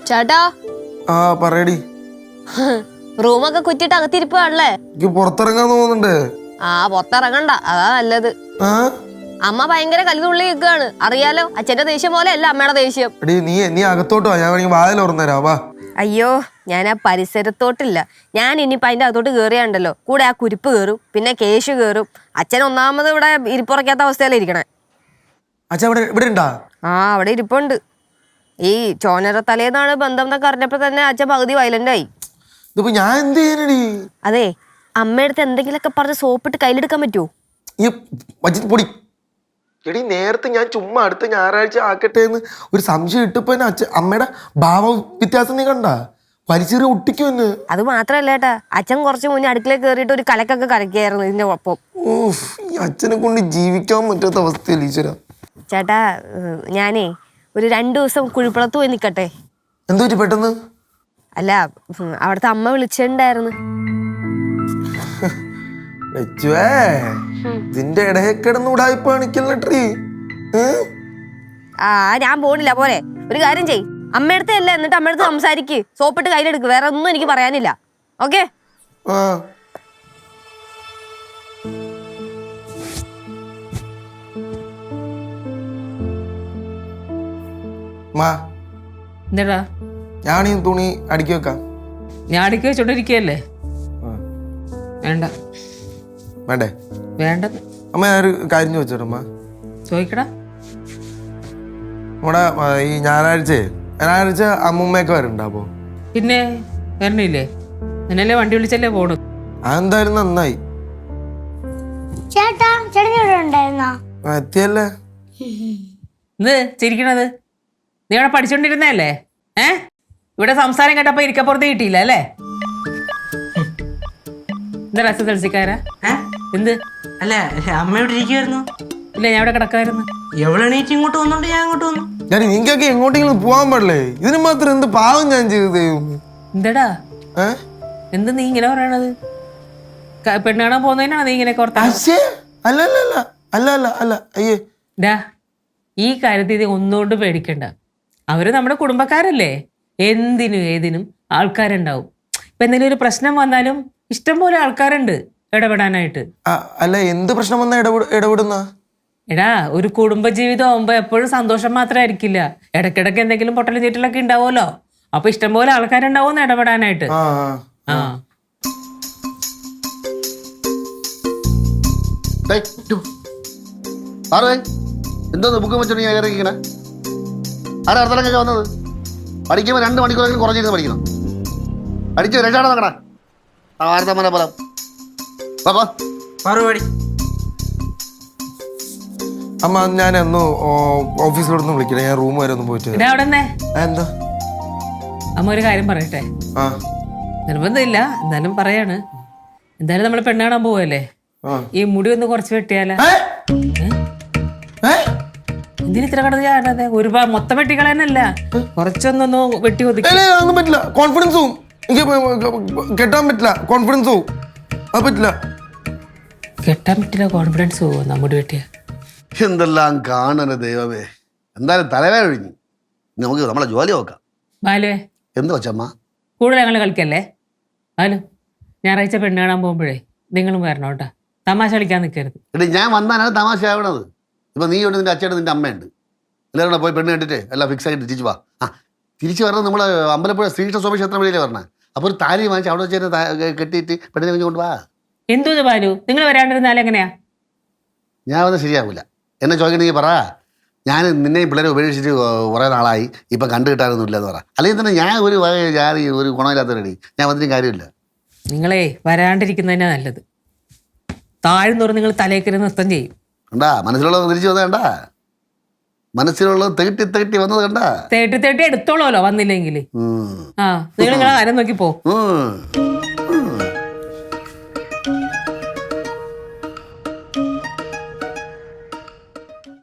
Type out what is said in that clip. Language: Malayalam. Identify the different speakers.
Speaker 1: ചേട്ടാ
Speaker 2: ആ പറയടി.
Speaker 1: റൂമൊക്കെ കുറ്റിട്ട് അകത്തിരിപ്പാണല്ലേ?
Speaker 2: എനിക്ക് പുറത്തിറങ്ങാൻ തോന്നുന്നുണ്ട്.
Speaker 1: ആ പുറത്തിറങ്ങണ്ട, അതാ നല്ലത്. അമ്മ ഭയങ്കര കലിതുള്ളി നിൽക്കാണ്, അറിയാലോ. അച്ഛന്റെ ദേഷ്യം പോലെ അല്ല അമ്മയുടെ ദേഷ്യം.
Speaker 2: നീ അകത്തോട്ട് വാ, ഞാൻ വാതിൽ തുറന്നുതരാം. വാ.
Speaker 1: അയ്യോ, ഞാൻ ആ പരിസരത്തോട്ടില്ല. ഞാൻ ഇനിയിപ്പോ അതിന്റെ അകത്തോട്ട് കേറിയാണ്ടല്ലോ, കൂടെ ആ കുരിപ്പ് കേറും, പിന്നെ കേശു കേറും. അച്ഛൻ ഒന്നാമത് ഇവിടെ ഇരിപ്പുറയ്ക്കാത്ത അവസ്ഥയിലാണ് ഇരിക്കണേ.
Speaker 2: അച്ഛൻ ഇവിടെ ഉണ്ടാ?
Speaker 1: ആ അവിടെ ഇരിപ്പുണ്ട്. ഈ ചോനര തലേന്നാണ് ബന്ധം എന്നൊക്കെ അറിഞ്ഞപ്പോ തന്നെ അച്ഛൻ പകുതി വയലന്റ് ആയി.
Speaker 2: ഇതിപ്പോ ഞാൻ എന്ത് ചെയ്യാനടി?
Speaker 1: അതെ, അമ്മയടുത്ത് എന്തെങ്കിലുമൊക്കെ പറഞ്ഞ് സോപ്പിട്ട് കയ്യിലെടുക്കാൻ പറ്റുമോ?
Speaker 2: പൊടി എടി, നേരത്തെ ഞാൻ ചുമ്മാ അടുത്ത ഞായറാഴ്ച ആക്കട്ടെ എന്ന് ഒരു സംശയം ഇട്ടപ്പോ അമ്മയുടെ ഭാവ വ്യത്യാസം നീ കണ്ട? വലിച്ചെറിയ ഒട്ടിക്കും എന്ന്.
Speaker 1: അത് മാത്രല്ല ഏട്ടാ, അച്ഛൻ കുറച്ച് മുന്നേ അടുക്കളയിൽ കയറിയിട്ട് ഒരു കലക്കൊക്കെ കലക്കിയായിരുന്നു ഇതിന്റെ ഒപ്പം.
Speaker 2: ഈ അച്ഛനെ കൊണ്ട് ജീവിക്കാൻ പറ്റാത്ത അവസ്ഥയിൽ ഈശ്വര.
Speaker 1: ചേട്ടാ, ഞാനേ ഒരു 2 ദിവസം കുഴിപ്പുറത്ത് പോയി നിക്കട്ടെ.
Speaker 2: എന്തു പറ്റി പെട്ടെന്ന്?
Speaker 1: അല്ല, അവിടുത്തെ അമ്മ വിളിച്ചിട്ടുണ്ടായിരുന്നു.
Speaker 2: ഇതിന്റെ ഇടയെ കിടന്ന് ഉടായിപ്പ് കാണിക്കല്ലേ?
Speaker 1: ആ ഞാൻ പോണില്ല, പോരെ. ഒരു കാര്യം ചെയ്, അമ്മയടുത്ത് അല്ല, എന്നിട്ട് അമ്മയടുത്ത് സംസാരിക്ക്, സോപ്പിട്ട് കയ്യിലെടുക്ക്. വേറെ ഒന്നും എനിക്ക് പറയാനില്ല. ഓക്കെ?
Speaker 3: എന്താടാ?
Speaker 2: ഞാൻ ഈ തുണി അടുക്കി വെക്കാം.
Speaker 3: ഞാൻ അടുക്കി വെച്ചോണ്ടിരിക്കല്ലേ? വേണ്ട.
Speaker 2: വേണ്ടേ?
Speaker 3: വേണ്ടത്.
Speaker 2: അമ്മ ഞാനൊരു കാര്യം ചോദിച്ചോട്ടമ്മ.
Speaker 3: ചോദിക്കടാ.
Speaker 2: നമ്മുടെ ഈ ഞായറാഴ്ച അമ്മൂമ്മയൊക്കെ വരണ്ട? അപ്പോ
Speaker 3: പിന്നെ വരണില്ലേ? എന്നല്ലേ വണ്ടി വിളിച്ചല്ലേ പോണു.
Speaker 2: അതെന്തായാലും നന്നായി. എത്തിയല്ലേ?
Speaker 3: ഇന്ന് ചിരിക്കണത് നീ ഇവിടെ പഠിച്ചോണ്ടിരുന്നല്ലേ? ഇവിടെ സംസാരം കേട്ടപ്പോ ഇരിക്കപ്പുറത്ത് കിട്ടിയില്ല അല്ലേ? എന്താ രസ തെളിച്ചിക്കാരാ? എന്ത്?
Speaker 4: അല്ല, അമ്മ ഇവിടെ ഇരിക്കുവായിരുന്നു.
Speaker 3: ഇല്ല, ഞാൻ ഇവിടെ കിടക്കായിരുന്നു.
Speaker 4: എവളെണീറ്റ് ഇങ്ങോട്ട് വന്നോണ്ട് ഞാൻ അങ്ങോട്ട് വന്നു.
Speaker 2: ഞാൻ നിങ്ങൾക്കൊക്കെ എങ്ങോട്ടെങ്കിലും പോവാൻ പാടില്ലേ? ഇതിന് മാത്രം എന്ത് പാവം ഞാൻ ചെയ്തത്?
Speaker 3: എന്താടാ എന്ത് നീ ഇങ്ങനെ പറയണത്? പെണ്ണാണോ പോകുന്നതിനാണ് നീ ഇങ്ങനെ
Speaker 2: അയ്യേ.
Speaker 3: ഈ കാര്യത്തിൽ ഇത് ഒന്നുകൊണ്ട് പേടിക്കണ്ട. അവര് നമ്മുടെ കുടുംബക്കാരല്ലേ. എന്തിനും ഏതിനും ആൾക്കാരുണ്ടാവും. ഇപ്പൊ എന്തെങ്കിലും ഒരു പ്രശ്നം വന്നാലും ഇഷ്ടംപോലെ ആൾക്കാരുണ്ട് ഇടപെടാനായിട്ട്.
Speaker 2: അല്ല, എന്ത് പ്രശ്നം വന്നാ ഇടപെടുന്ന?
Speaker 3: എടാ, ഒരു കുടുംബജീവിതം ആവുമ്പോ എപ്പോഴും സന്തോഷം മാത്രമായിരിക്കില്ല. ഇടയ്ക്കിടയ്ക്ക് എന്തെങ്കിലും പൊട്ടലും ചീറ്റലൊക്കെ ഉണ്ടാവുമല്ലോ. അപ്പൊ ഇഷ്ടംപോലെ ആൾക്കാരുണ്ടാവുമെന്ന് ഇടപെടാനായിട്ട്.
Speaker 5: എന്തോന്ന് ബുക്ക് വെച്ചോണ്ട് ഞാൻ ഇറങ്ങിക്കണേ? ആരാ അർത്ഥനൊക്കെ വന്നത്? പഠിക്കുമ്പോൾ 2 മണിക്കൂറെങ്കിലും കുറഞ്ഞിരുന്ന് പഠിക്കണം. പഠിച്ചു രക്ഷാടെ നോക്കണ വാർത്തമ്മനെ പോലെ.
Speaker 2: അമ്മ, ഞാൻ ഒന്ന് ഓഫീസിലോടൊന്ന് വിളിക്കണേ. ഞാൻ റൂം വരെ ഒന്ന് പോയിട്ട്.
Speaker 3: എന്താ അമ്മ ഒരു കാര്യം പറയട്ടെ? നിർബന്ധമില്ല, എന്തായാലും പറയാണ്. എന്തായാലും നമ്മള് പെണ്ണാണാൻ പോവല്ലേ? ഈ മുടി ഒന്ന് കുറച്ച് വെട്ടിയാലേ? എന്തിന് ഇത്ര കടന്ന് ചാടണത്? ഒരുപാട് മൊത്തം വെട്ടിക്കളയാനല്ല, കുറച്ചൊന്നൊന്ന് വെട്ടി ഒതുക്കി.
Speaker 2: പറ്റില്ല, കോൺഫിഡൻസ് പോവും. കെട്ടാൻ പറ്റില്ല, കോൺഫിഡൻസ് പോവും. അത് പറ്റില്ല.
Speaker 3: കെട്ടാൻ പറ്റില്ല, കോൺഫിഡൻസ് പോവും നമ്മുടെ വെട്ടിയ.
Speaker 5: എന്തെല്ലാം കാണണ ദൈവമേ. എന്തായാലും തലവേദന ഒഴിഞ്ഞു. നമുക്ക് നമ്മളെ ജോലി നോക്കാം.
Speaker 3: ബാലുവേ,
Speaker 5: എന്ത് വെച്ചമ്മ
Speaker 3: കൂടുതൽ ഞങ്ങൾ കളിക്കല്ലേ? ബാലു, ഞായറാഴ്ച പെണ്ണ് കാണാൻ പോകുമ്പോഴേ നിങ്ങളും വരണം കേട്ടാ. തമാശ കളിക്കാൻ നിൽക്കരുത്.
Speaker 5: എടി, ഞാൻ വന്നാലാണ് തമാശ ആവണത്. ഇപ്പം നീ ഉണ്ട്, നിന്റെ അച്ഛനുണ്ട്, നിന്റെ അമ്മയുണ്ട്. എല്ലാവരും കൂടെ പോയി പെണ്ണ് കണ്ടിട്ട് എല്ലാം ഫിക്സ് ആയിട്ട് തിരിച്ചു വാ. തിരിച്ചു പറഞ്ഞത് നമ്മൾ അമ്പലപ്പുഴ ശ്രീകൃഷ്ണ സ്വാമി ക്ഷേത്രം വഴിയിലേ പറഞ്ഞേ. അപ്പോൾ ഒരു താലി വാങ്ങിച്ച് അവിടെ വെച്ച് കെട്ടിയിട്ട് പെണ്ണിനെ കുഞ്ഞു കൊണ്ട് വാ.
Speaker 3: എന്തോ ബാലു, നിങ്ങൾ വരാണ്ടിരുന്നാലും എങ്ങനെയാ?
Speaker 5: ഞാൻ വന്ന് ശരിയാവില്ല. എന്നെ ചോദിക്കണമെങ്കിൽ പറ, ഞാൻ നിന്നെയും പിള്ളേരെ ഉപേക്ഷിച്ചിട്ട് കുറേ നാളായി, ഇപ്പം കണ്ടു കിട്ടാനൊന്നും ഇല്ലെന്ന് പറ. അല്ലെങ്കിൽ തന്നെ ഞാൻ ഒരു ഒരു ഗുണമില്ലാത്തവരടി. ഞാൻ വന്നിട്ടും കാര്യമില്ല.
Speaker 3: നിങ്ങളെ വരാണ്ടിരിക്കുന്നതന്നെ നല്ലത്. താഴ്ന്നോറും നിങ്ങൾ തലേക്കറി നൃത്തം ചെയ്യും.
Speaker 5: കണ്ടാ, മനസ്സിലുള്ളത് തിരിച്ചു വന്നത് കണ്ടാ? മനസ്സിലുള്ളത് തേട്ടി വന്നത് കണ്ടാ?
Speaker 3: തേട്ടി എടുത്തോളൂല്ലോ വന്നില്ലെങ്കിൽ. നിങ്ങൾ കാര്യം നോക്കി പോ.